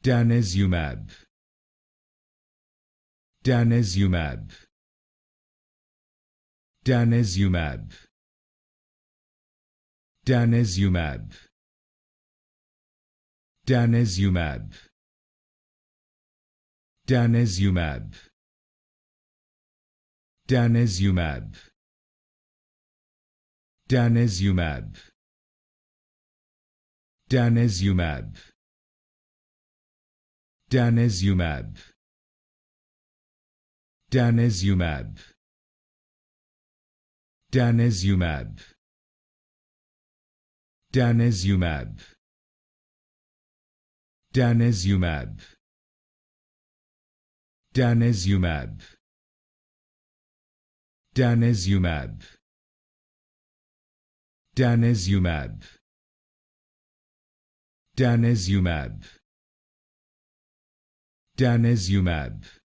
Tanezumab. Tanezumab. Tanezumab. Tanezumab. Tanezumab. Tanezumab. Tanezumab. Tanezumab. Tanezumab. Tanezumab. Tanezumab. Tanezumab. Tanezumab. Tanezumab. Tanezumab. Tanezumab. Tanezumab. Tanezumab. Tanezumab.